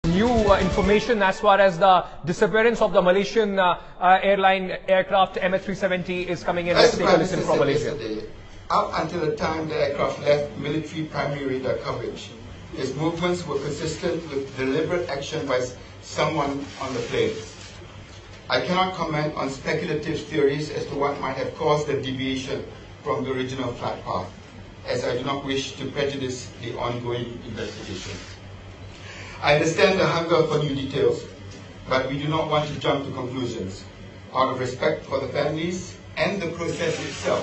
New information as far as the disappearance of the Malaysian airline aircraft MH370 is coming in. Let's take a listen from Malaysia. Up until the time the aircraft left military primary radar coverage, its movements were consistent with deliberate action by someone on the plane. I cannot comment on speculative theories as to what might have caused the deviation from the original flight path, as I do not wish to prejudice the ongoing investigation. I understand the hunger for new details, but we do not want to jump to conclusions. Out of respect for the families and the process itself,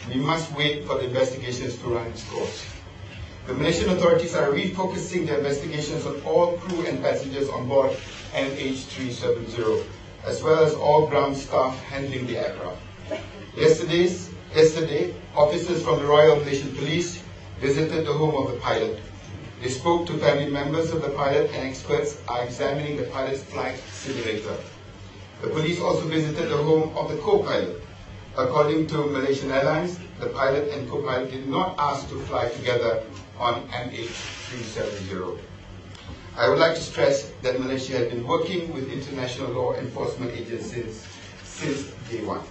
we must wait for the investigations to run its course. The Malaysian authorities are refocusing their investigations on all crew and passengers on board MH370, as well as all ground staff handling the aircraft. Yesterday, officers from the Royal Malaysian Police visited the home of the pilot. They spoke to family members of the pilot, and experts are examining the pilot's flight simulator. The police also visited the home of the co-pilot. According to Malaysian Airlines, the pilot and co-pilot did not ask to fly together on MH370. I would like to stress that Malaysia has been working with international law enforcement agencies since day one.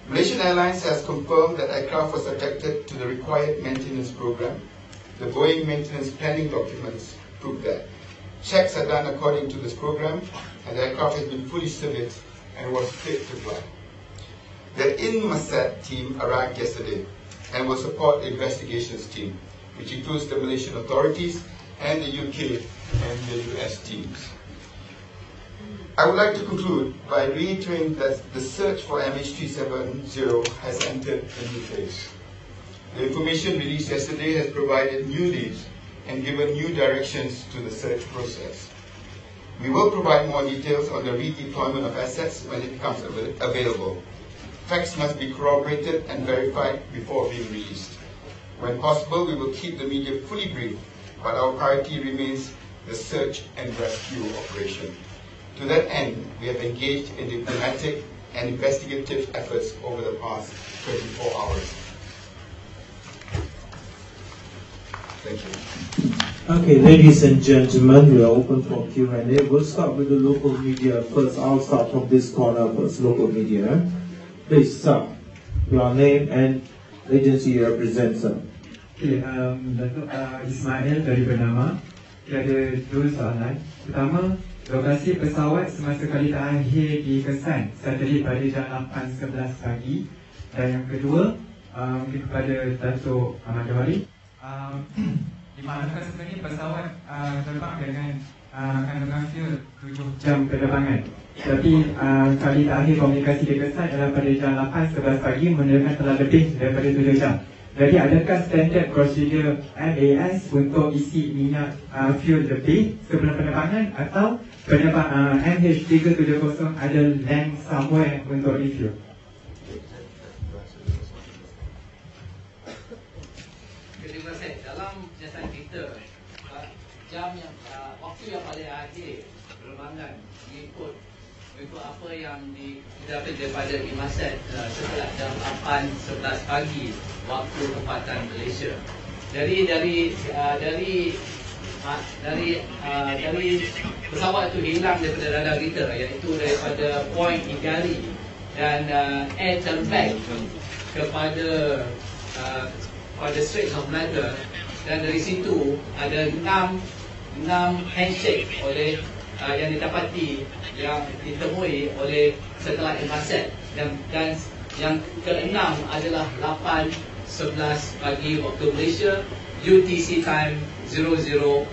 Malaysian Airlines has confirmed that aircraft was subjected to the required maintenance program. The Boeing maintenance planning documents prove that. Checks are done according to this program, and the aircraft has been fully serviced and was fit to fly. The INMASAT team arrived yesterday and will support the investigations team, which includes the Malaysian authorities and the UK and the US teams. I would like to conclude by reiterating that the search for MH370 has entered a new phase. The information released yesterday has provided new leads and given new directions to the search process. We will provide more details on the redeployment of assets when it becomes available. Facts must be corroborated and verified before being released. When possible, we will keep the media fully briefed, but our priority remains the search and rescue operation. To that end, we have engaged in diplomatic and investigative efforts over the past 24 hours. Thank you. Okay, ladies and gentlemen, we are open for Q&A. We'll start with the local media first. I'll start from this corner first, local media. Please, sir, your name and agency you represent, sir. Okay, Datuk Ismail dari Bernama. Ada dua soalan. Pertama, lokasi pesawat semasa kali terakhir dikesan satelit pada jam 8.11 pagi. Dan yang kedua, mungkin kepada Datuk Ahmad Johari. Di manakah sebenarnya pesawat terbang dengan kandungan fuel 7 jam penerbangan. Tapi kali terakhir komunikasi dikesan adalah pada jam 8.11 pagi menunjukkan telah lebih daripada 7 jam. Jadi adakah standard prosedur MAS untuk isi minyak fuel lebih sebelum penerbangan, atau penerbangan MH370 ada land somewhere untuk refuel? Dalam jasa kita, jam yang waktu yang paling akhir penerbangan mengikut apa yang didapat daripada IMASAT setelah jam 8.11 pagi waktu tempatan Malaysia. Dari pesawat itu hilang daripada radar kita, iaitu daripada point Igari dan air turn-back kepada Straits of Malacca, dan dari situ ada 6 handshake oleh yang didapati, yang ditemui oleh setelah IMASAT, dan yang keenam adalah 8.11 pagi waktu Malaysia, UTC time 0011.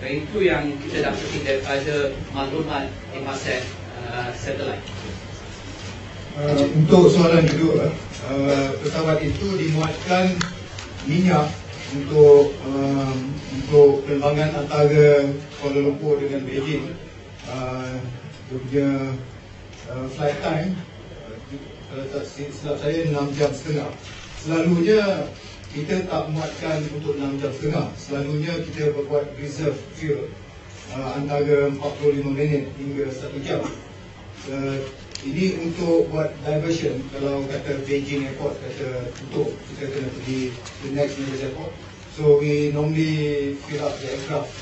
Dan itu yang kita dapati daripada maklumat IMASAT satellite. Untuk soalan kedua, pesawat itu dimuatkan minyak untuk penerbangan antara Kuala Lumpur dengan Beijing. Dia punya flight time, kalau tak silap saya, 6 jam setengah. Selalunya kita tak muatkan untuk 6 jam setengah. Selalunya kita buat reserve fuel antara 45 minit hingga 1 jam. Ini untuk buat diversion. Kalau kata Beijing airport kata tutup, kita kena pergi the next nearest airport. So we normally fill up the aircraft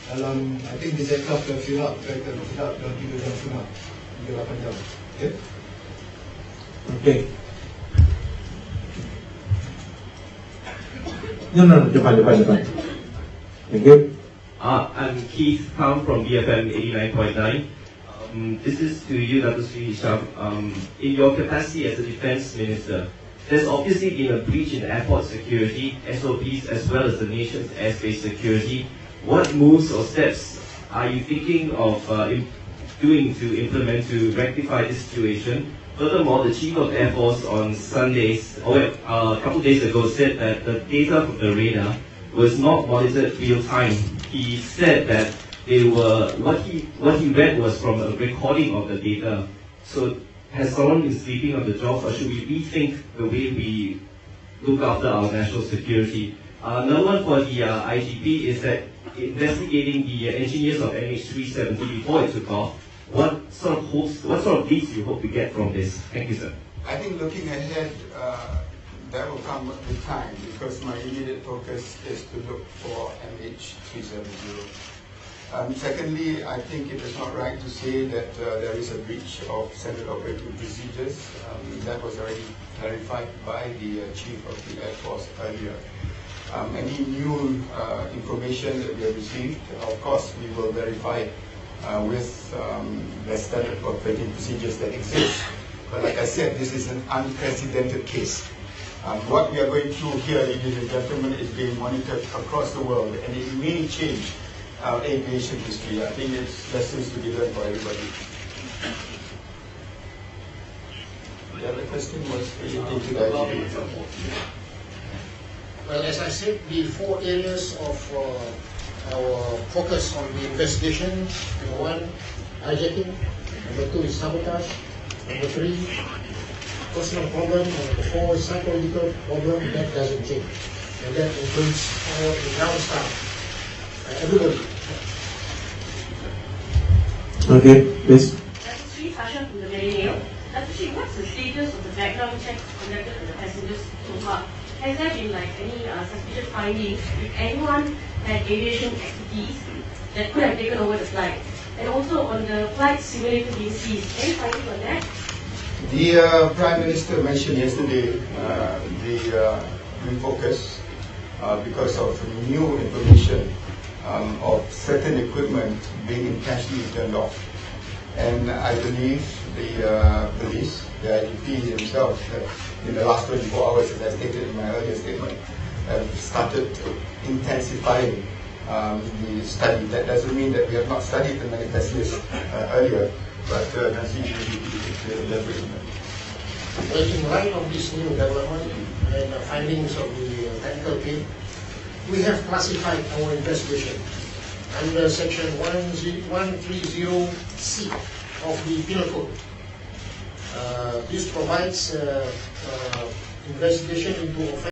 dalam, I think this aircraft dah fill up, tidak dalam 3 jam setengah, 3-8 jam. Okay? Okay. No, depan. Thank you. I'm Keith Kam from BFM 89.9. This is to you, Dr. Sri Hisham. In your capacity as a defense minister, there's obviously been a breach in airport security, SOPs, as well as the nation's airspace security. What moves or steps are you thinking of doing to implement to rectify this situation? Furthermore, the Chief of Air Force on Sundays, a couple of days ago, said that the data from the radar was not monitored real time. He said that they were what he read was from a recording of the data. So, has someone been sleeping on the job, or should we rethink the way we look after our national security? Another one for the IGP is that investigating the engineers of MH370 before it took off. What sort of leads you hope to get from this? Thank you, sir. I think looking ahead, that will come with time, because my immediate focus is to look for MH370. Secondly, I think it is not right to say that there is a breach of standard operating procedures. That was already clarified by the Chief of the Air Force earlier. Any new information that we have received, of course, we will verify with the standard operating procedures that exist. But like I said, this is an unprecedented case. What we are going through here, ladies and gentlemen, is being monitored across the world, and it may change our aviation history. I think it's lessons to be learned for everybody. The other question was related to the IGP. Well, as I said, the 4 areas of our focus on the investigation: number 1, hijacking; number 2 is sabotage; number 3, personal problem; and number 4 is psychological problem. That doesn't change, and that includes all the ground staff, everybody. Okay, please. Dr. Sri Sasha from the Daily Mail. Dr. Sri, what's the status of the background checks conducted on the passengers so far? Has there been any suspicious findings if anyone had aviation expertise that could have taken over the flight? And also on the flight simulator being seized, any findings on that? The Prime Minister mentioned yesterday the refocus because of new information of certain equipment being intentionally turned off. And I believe the police, the IGP himself, in the last 24 hours, as I stated in my earlier statement, have started intensifying the study. That doesn't mean that we have not studied the manifest list earlier, but Nancy, you could elaborate on that. Well, in light of this new development and the findings of the technical team, we have classified our investigation under section 130C of the Penal Code. This provides investigation into offense